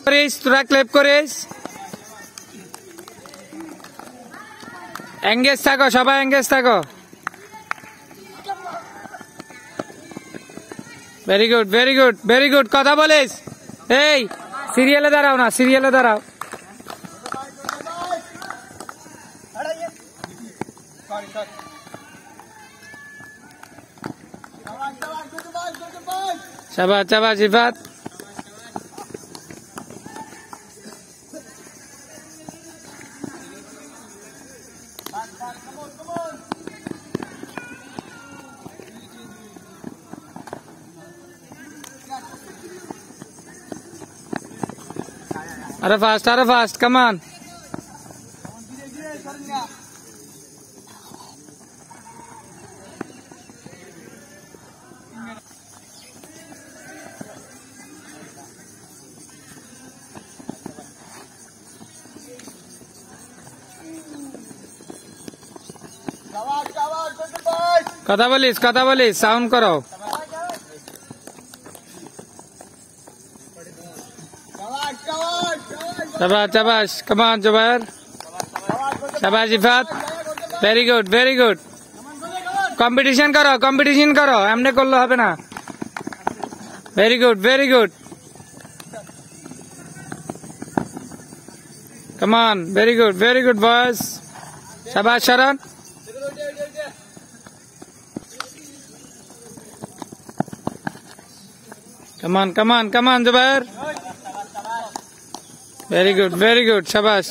করিস, তোরা ক্লেপ করিস। এঙ্গেজ থাকো, সবাই এঙ্গেজ থাকো। Very good, very good, very good. কথা বলিস। এই সিরিয়ালে দাঁড়াও না, সিরিয়ালে দাঁড়াও। शाबाश शाबाश इफात। अरे फास्ट, कम ऑन। কথা বলিস, সাউন্ড করো। शाबाश शाबाश, कम ऑन जुबैर। शाबाश Ifat, very good, very good. Competition करो, एमने করলে হবে না। Very good, very good. Come on, very good boys. शाबाश Sharan. Come on Zubair. Very good, शाबाश।